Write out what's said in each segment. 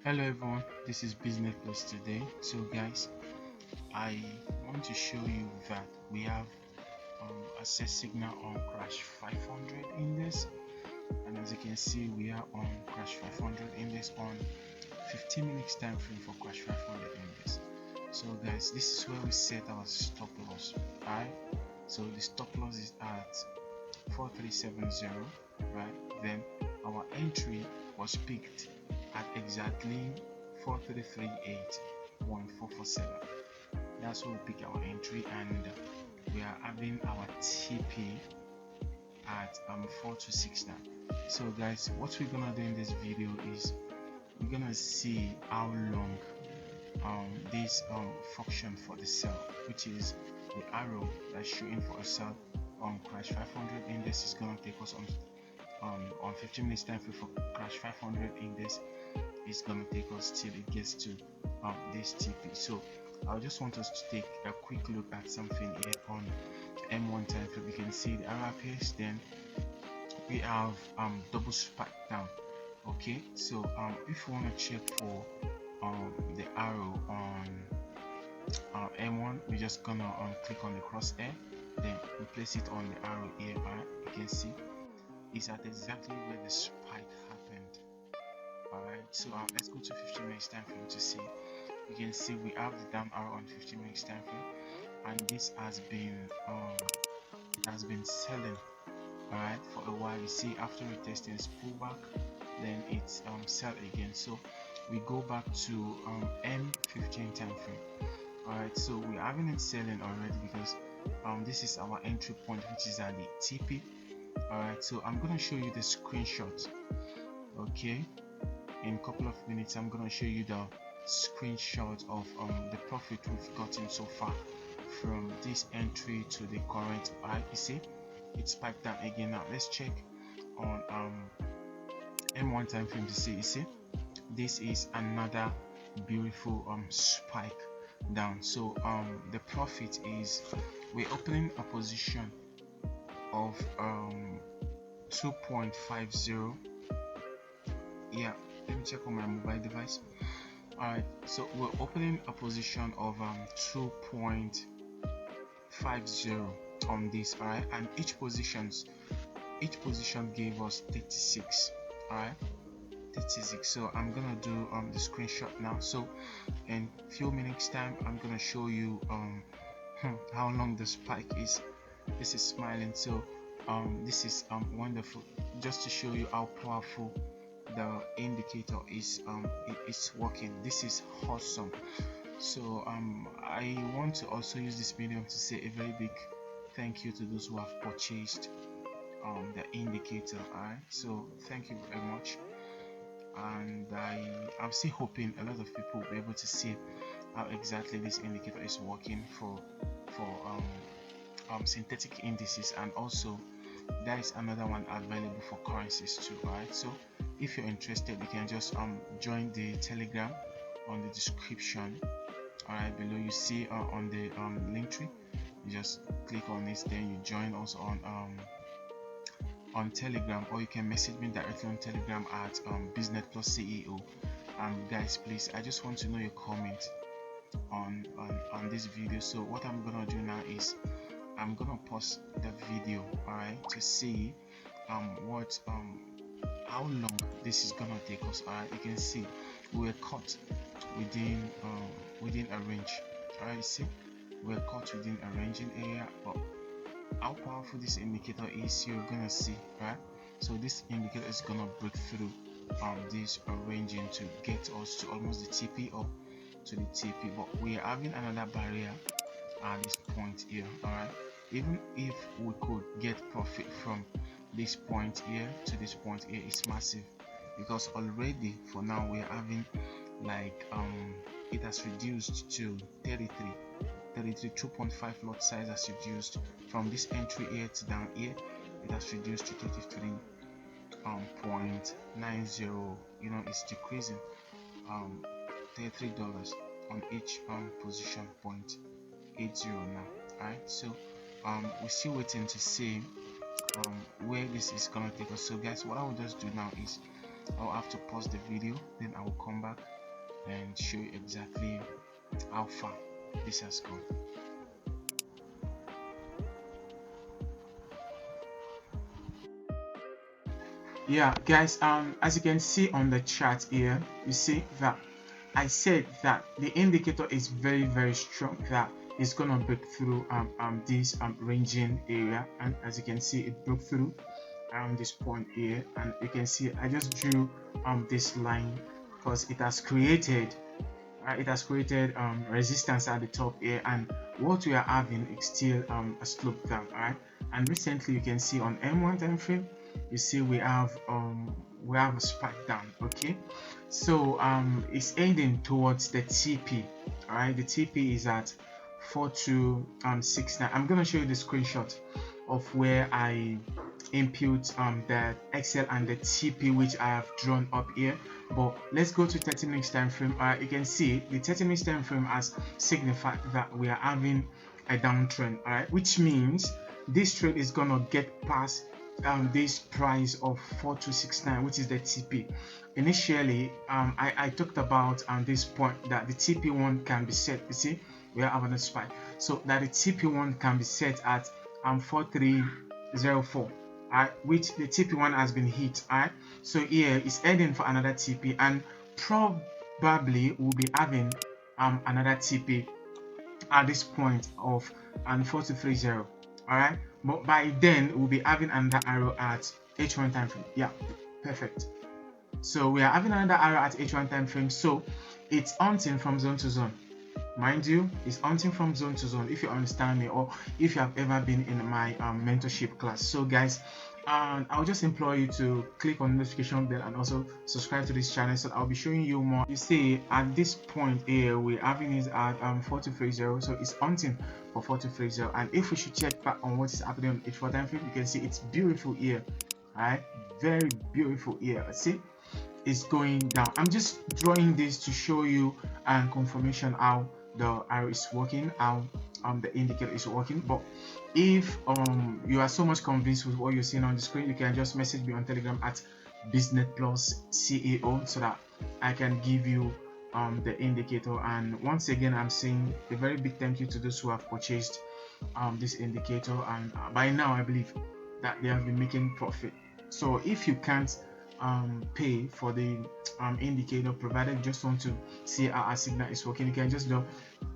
Hello everyone, this is Bisnetplus today. So guys, I want to show you that we have a set signal on crash 500 index, and as you can see we are on crash 500 index on 15 minutes time frame for crash 500 index. So guys, this is where we set our stop loss. Alright, so the stop loss is at 4370, right? Then our entry was picked at exactly 4338.447. That's where we pick our entry, and we are having our TP at 4269. So guys, what we're gonna do in this video is we're gonna see how long this function for the sell, which is the arrow that's showing for a sell on crash 500 index, is gonna take us on 15 minutes time frame for crash 500 index. Is gonna take us till it gets to this TP. So I just want us to take a quick look at something here on M1 time frame. You can see the arrow appears, then we have double spike down. Okay, so if you want to check for the arrow on M1, we're just gonna click on the crosshair, then we place it on the arrow here. You can see it's at exactly where the spike happened. Alright, so let's go to 15 minutes time frame to see. You can see we have the down arrow on 15 minutes time frame, and this has been selling, alright, for a while. You see after retesting its pullback, then it's sell again. So we go back to M15 time frame. Alright, so we're having it selling already because this is our entry point, which is at the TP. Alright, so I'm gonna show you the screenshot. Okay, in a couple of minutes I'm gonna show you the screenshot of the profit we've gotten so far from this entry to the current high. You see it spiked down again. Now let's check on M1 time frame to see. You see this is another beautiful spike down. So the profit is, we're opening a position of 2.50. yeah, let me check on my mobile device. Alright, so we're opening a position of 2.50 on this. Alright, and each position gave us 36. Alright, 36. So I'm gonna do the screenshot now. So in few minutes time I'm gonna show you how long the spike is. This is smiling, so this is wonderful, just to show you how powerful the indicator is. It's working. This is awesome. So I want to also use this medium to say a very big thank you to those who have purchased the indicator. Alright, so thank you very much, and I'm still hoping a lot of people will be able to see how exactly this indicator is working for synthetic indices, and also there is another one available for currencies too. Alright, so if you're interested, you can just join the Telegram on the description. Alright, below you see on the link tree, you just click on this, then you join also on Telegram, or you can message me directly on Telegram at Bisnetplus CEO. Guys, please, I just want to know your comment on this video. So what I'm gonna do now is I'm gonna pause the video, alright, to see what how long this is gonna take us. Alright, you can see we're caught within a range. Alright, you see we're caught within a ranging area, but how powerful this indicator is, you're gonna see. Right, so this indicator is gonna break through this ranging to get us to almost the TP or to the TP, but we are having another barrier at this point here. Alright, even if we could get profit from this point here to this point here, it's massive, because already for now we are having like it has reduced to 33 2.5 lot size has reduced from this entry here to down here. It has reduced to 33.90. you know, it's decreasing $33 on each position 0.80 now. Alright, so we're still waiting to see where this is gonna take us. So guys, what I will just do now is I'll have to pause the video, then I will come back and show you exactly how far this has gone. Yeah, guys, as you can see on the chart here, you see that I said that the indicator is very strong, that it's gonna break through this ranging area, and as you can see, it broke through around this point here, and you can see I just drew this line because it has created resistance at the top here, and what we are having is still a slope down. All right, and recently you can see on M1 time frame, you see we have a spike down. Okay, so it's ending towards the TP. All right, the TP is at 4269. I'm gonna show you the screenshot of where I input the Excel and the TP which I have drawn up here. But let's go to 30 minutes time frame. You can see the 30 minutes time frame has signified that we are having a downtrend. All right, which means this trade is gonna get past this price of 4269, which is the TP. Initially I talked about this point that the TP1 can be set. You see, we are having a spike, so that the TP1 can be set at 4304, which the TP1 has been hit. So here it's heading for another TP, and probably we'll be having another TP at this point of 4230. All right, but by then we'll be having another arrow at H1 time frame. Yeah, perfect. So we are having another arrow at H1 time frame, so it's hunting from zone to zone. Mind you, it's hunting from zone to zone, if you understand me, or if you have ever been in my mentorship class. So guys, I'll just implore you to click on the notification bell and also subscribe to this channel, so I'll be showing you more. You see, at this point here we're having it at 4230, so it's hunting for 4230. And if we should check back on what is happening on H4 time frame, you can see it's beautiful here. All right, very beautiful here. See, is going down. I'm just drawing this to show you and confirmation how the arrow is working, how the indicator is working. But if you are so much convinced with what you're seeing on the screen, you can just message me on Telegram at Bisnetplus CEO, so that I can give you the indicator. And once again, I'm saying a very big thank you to those who have purchased this indicator, and by now I believe that they have been making profit. So if you can't pay for the indicator, provided you just want to see how our signal is working, you can just do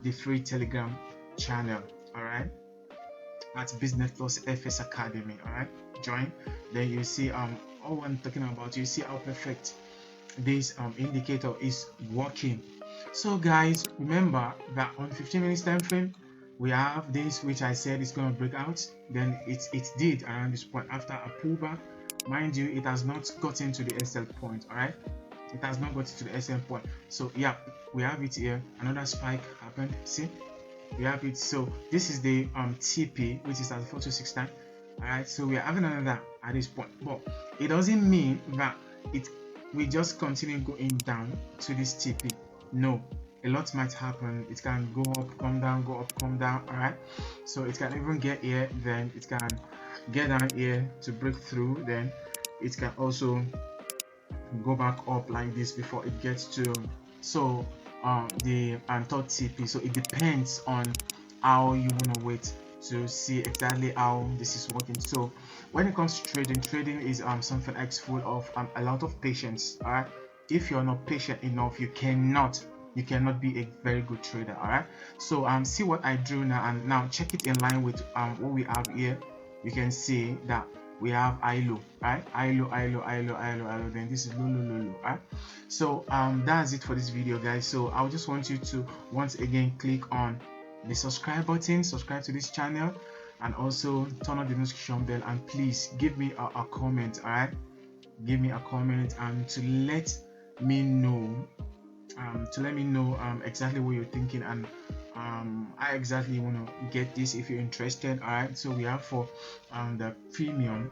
the free Telegram channel. All right, at Bisnetplus FS Academy. All right, join, then you see all I'm talking about. You see how perfect this indicator is working. So guys, remember that on 15 minutes time frame we have this which I said is going to break out. Then it did around this point after a pullback. Mind you, it has not gotten to the SL point. All right, it has not gotten to the SL point. So yeah, we have it here. Another spike happened. See, we have it. So this is the TP, which is at 4269. All right, so we are having another at this point, but it doesn't mean that we just continue going down to this TP. No, a lot might happen. It can go up, come down, go up, come down. All right, so it can even get here, then it can get down here to break through, then it can also go back up like this before it gets to the third TP. So it depends on how you want to wait to see exactly how this is working. So when it comes to trading is something X full of a lot of patience. All right, if you're not patient enough, you cannot be a very good trader. All right, so see what I drew now, and now check it in line with what we have here. You can see that we have high low, right? High low, then this is low, right? So that's it for this video, guys. So I just want you to once again click on the subscribe button, subscribe to this channel, and also turn on the notification bell, and please give me a comment. All right, give me a comment and to let me know exactly what you're thinking, and I exactly want to get this if you're interested. All right, so we have for the premium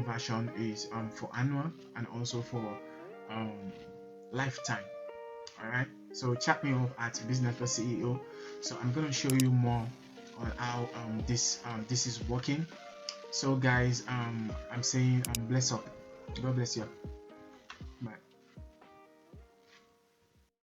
version is for annual and also for lifetime. All right, so chat me up at Bisnetplus CEO. So I'm going to show you more on how this is working. So guys, I'm saying bless up. God bless you.